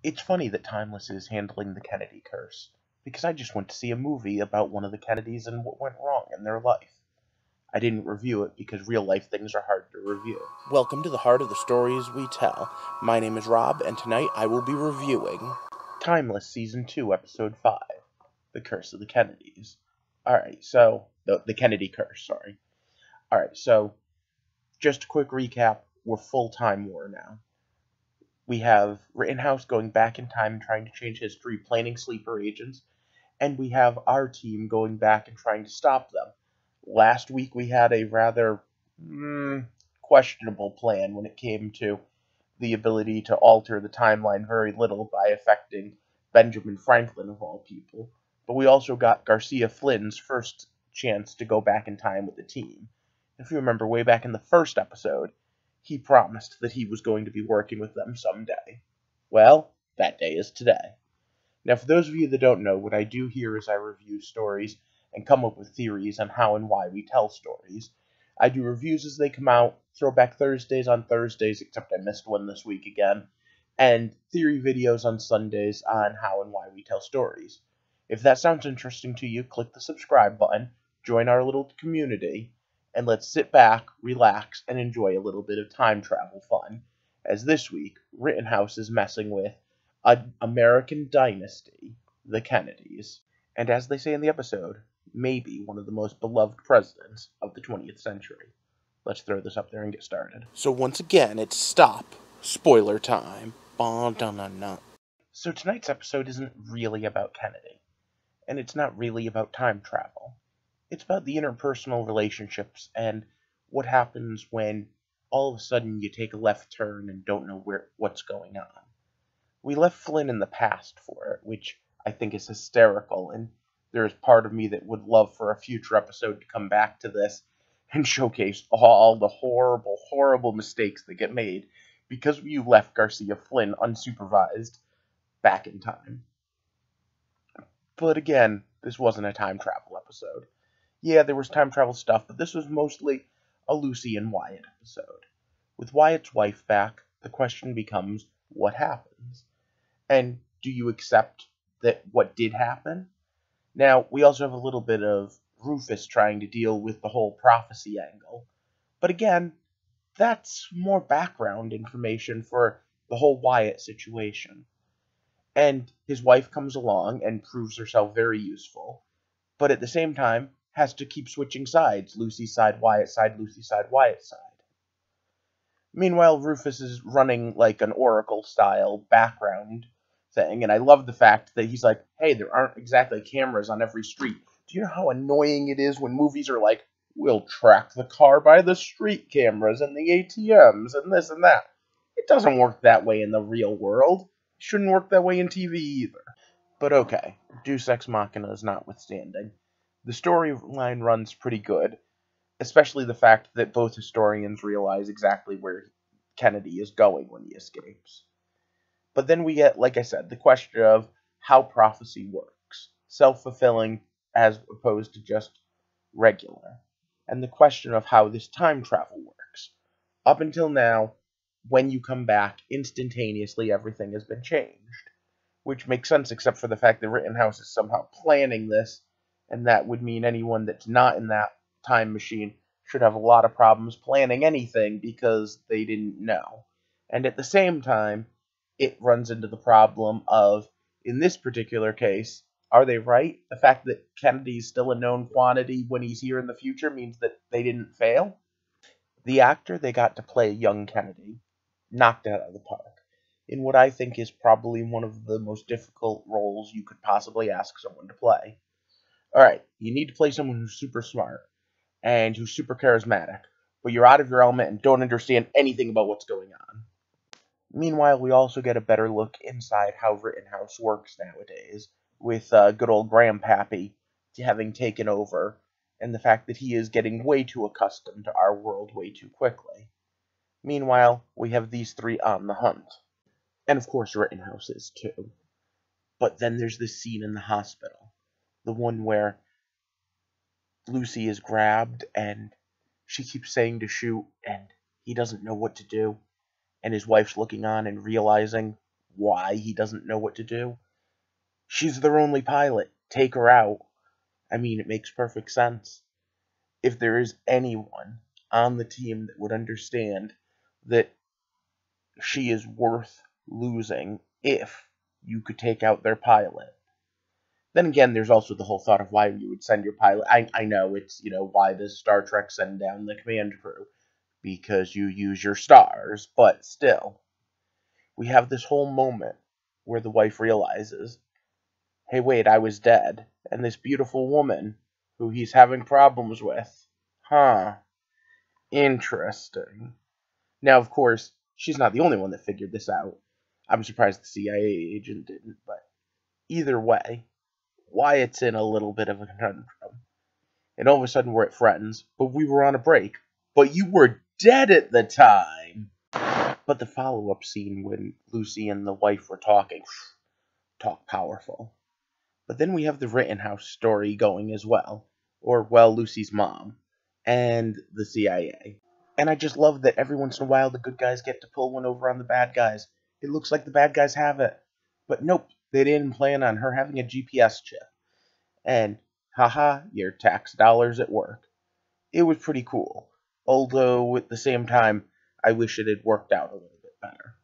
It's funny that Timeless is handling the Kennedy curse, because I just went to see a movie about one of the Kennedys and what went wrong in their life. I didn't review it because real life things are hard to review. Welcome to the heart of the stories we tell. My name is Rob, and tonight I will be reviewing Timeless Season 2, Episode 5, The Curse of the Kennedys. Alright, so, the Kennedy Curse, sorry. Alright, so, just a quick recap, we're full-time war now. We have Rittenhouse going back in time and trying to change history, planning sleeper agents, and we have our team going back and trying to stop them. Last week we had a rather questionable plan when it came to the ability to alter the timeline very little by affecting Benjamin Franklin of all people. But we also got Garcia Flynn's first chance to go back in time with the team. If you remember way back in the first episode, he promised that he was going to be working with them someday. Well, that day is today. Now, for those of you that don't know, what I do here is I review stories and come up with theories on how and why we tell stories. I do reviews as they come out, Throwback Thursdays on Thursdays, except I missed one this week again, and theory videos on Sundays on how and why we tell stories. If that sounds interesting to you, click the subscribe button, join our little community, and let's sit back, relax, and enjoy a little bit of time travel fun, as this week, Rittenhouse is messing with an American dynasty, the Kennedys, and as they say in the episode, maybe one of the most beloved presidents of the 20th century. Let's throw this up there and get started. So once again, it's stop. Spoiler time. So tonight's episode isn't really about Kennedy, and it's not really about time travel. It's about the interpersonal relationships and what happens when all of a sudden you take a left turn and don't know what's going on. We left Flynn in the past for it, which I think is hysterical, and there's part of me that would love for a future episode to come back to this and showcase all the horrible, horrible mistakes that get made because you left Garcia Flynn unsupervised back in time. But again, this wasn't a time travel episode. Yeah, there was time travel stuff, but this was mostly a Lucy and Wyatt episode. With Wyatt's wife back, the question becomes, what happens? And do you accept that what did happen? Now, we also have a little bit of Rufus trying to deal with the whole prophecy angle. But again, that's more background information for the whole Wyatt situation. And his wife comes along and proves herself very useful, but at the same time has to keep switching sides. Lucy's side, Wyatt's side, Lucy's side, Wyatt's side. Meanwhile, Rufus is running like an Oracle-style background thing, and I love the fact that he's like, hey, there aren't exactly cameras on every street. Do you know how annoying it is when movies are like, we'll track the car by the street cameras and the ATMs and this and that? It doesn't work that way in the real world. It shouldn't work that way in TV either. But okay, Deus Ex Machina is notwithstanding. The storyline runs pretty good, especially the fact that both historians realize exactly where Kennedy is going when he escapes. But then we get, like I said, the question of how prophecy works, self-fulfilling as opposed to just regular, and the question of how this time travel works. Up until now, when you come back, instantaneously everything has been changed, which makes sense except for the fact that Rittenhouse is somehow planning this, and that would mean anyone that's not in that time machine should have a lot of problems planning anything because they didn't know. And at the same time, it runs into the problem of, in this particular case, are they right? The fact that Kennedy's still a known quantity when he's here in the future means that they didn't fail? The actor they got to play young Kennedy knocked it out of the park in what I think is probably one of the most difficult roles you could possibly ask someone to play. Alright, you need to play someone who's super smart and who's super charismatic, but you're out of your element and don't understand anything about what's going on. Meanwhile, we also get a better look inside how Rittenhouse works nowadays, with good old Grandpappy having taken over, and the fact that he is getting way too accustomed to our world way too quickly. Meanwhile, we have these three on the hunt. And of course Rittenhouse is too. But then there's this scene in the hospital. The one where Lucy is grabbed and she keeps saying to shoot and he doesn't know what to do. And his wife's looking on and realizing why he doesn't know what to do. She's their only pilot. Take her out. I mean, it makes perfect sense. If there is anyone on the team that would understand that she is worth losing if you could take out their pilot. Then again, there's also the whole thought of why you would send your pilot. I know it's, why does Star Trek send down the command crew? Because you use your stars, but still. We have this whole moment where the wife realizes, hey, wait, I was dead, and this beautiful woman who he's having problems with. Huh. Interesting. Now, of course, she's not the only one that figured this out. I'm surprised the CIA agent didn't, but either way, Wyatt's in a little bit of a conundrum. And all of a sudden we're at Friends, but we were on a break. But you were dead at the time! But the follow-up scene when Lucy and the wife were talk powerful. But then we have the Rittenhouse story going as well. Or, well, Lucy's mom. And the CIA. And I just love that every once in a while the good guys get to pull one over on the bad guys. It looks like the bad guys have it. But nope, they didn't plan on her having a GPS chip. And, haha, your tax dollars at work. It was pretty cool. Although, at the same time, I wish it had worked out a little bit better.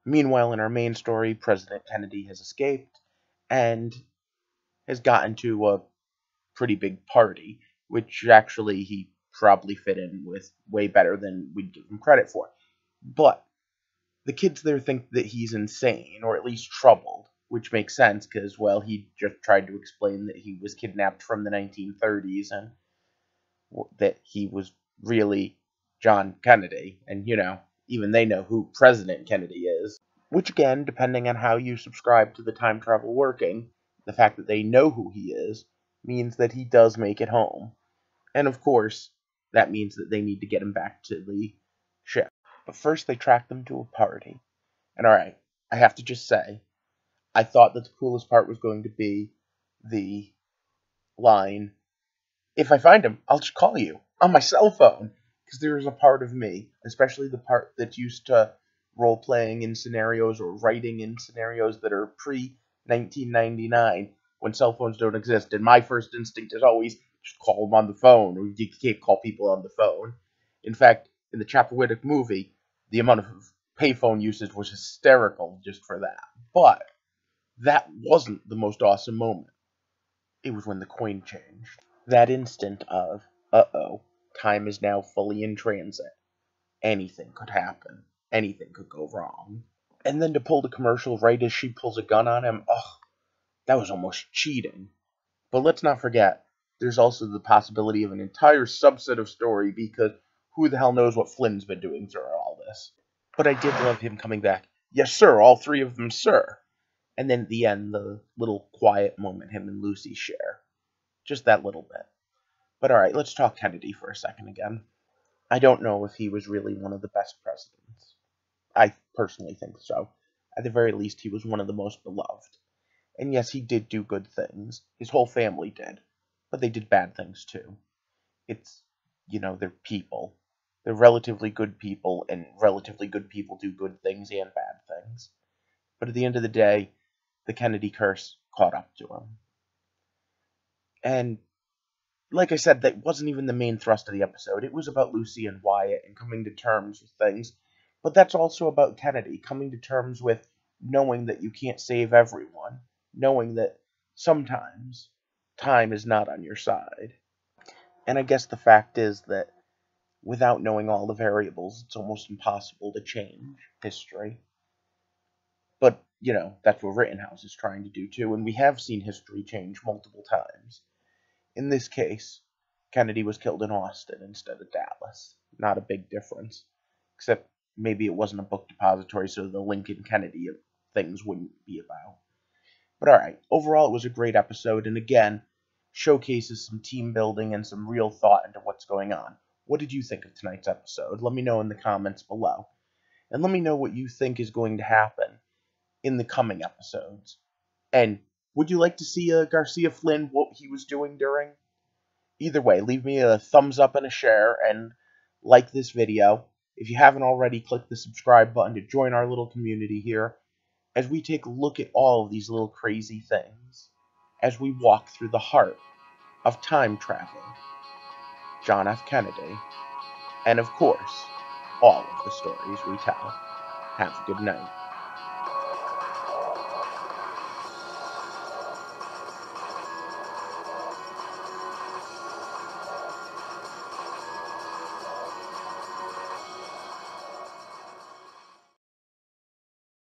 Meanwhile, in our main story, President Kennedy has escaped and has gotten to a pretty big party, which actually he probably fit in with way better than we'd give him credit for. But the kids there think that he's insane, or at least troubled, which makes sense because, well, he just tried to explain that he was kidnapped from the 1930s and that he was really John Kennedy. And, even they know who President Kennedy is. Which, again, depending on how you subscribe to the time travel working, the fact that they know who he is means that he does make it home. And, of course, that means that they need to get him back to the ship. But first they track them to a party. And alright, I have to just say, I thought that the coolest part was going to be the line, if I find him, I'll just call you on my cell phone. Because there is a part of me, especially the part that's used to role-playing in scenarios or writing in scenarios that are pre-1999, when cell phones don't exist. And my first instinct is always, just call them on the phone, or you can't call people on the phone. In fact, in the Chappaquiddick movie, the amount of payphone usage was hysterical just for that. But that wasn't the most awesome moment. It was when the coin changed. That instant of, uh-oh, time is now fully in transit. Anything could happen. Anything could go wrong. And then to pull the commercial right as she pulls a gun on him, that was almost cheating. But let's not forget, there's also the possibility of an entire subset of story, because who the hell knows what Flynn's been doing through all this. But I did love him coming back. Yes, sir, all three of them, sir. And then at the end, the little quiet moment him and Lucy share. Just that little bit. But alright, let's talk Kennedy for a second again. I don't know if he was really one of the best presidents. I personally think so. At the very least, he was one of the most beloved. And yes, he did do good things. His whole family did. But they did bad things too. It's, they're people. They're relatively good people, and relatively good people do good things and bad things. But at the end of the day, the Kennedy curse caught up to him. And like I said, that wasn't even the main thrust of the episode. It was about Lucy and Wyatt and coming to terms with things. But that's also about Kennedy, coming to terms with knowing that you can't save everyone. Knowing that sometimes time is not on your side. And I guess the fact is that without knowing all the variables, it's almost impossible to change history. But, that's what Rittenhouse is trying to do too, and we have seen history change multiple times. In this case, Kennedy was killed in Austin instead of Dallas. Not a big difference. Except maybe it wasn't a book depository, so the Lincoln Kennedy things wouldn't be about. But alright, overall it was a great episode, and again, showcases some team building and some real thought into what's going on. What did you think of tonight's episode? Let me know in the comments below. And let me know what you think is going to happen in the coming episodes. And would you like to see Garcia Flynn, what he was doing during? Either way, leave me a thumbs up and a share, and like this video. If you haven't already, click the subscribe button to join our little community here. as we take a look at all of these little crazy things, as we walk through the heart of time travel, John F. Kennedy, and of course, all of the stories we tell. Have a good night.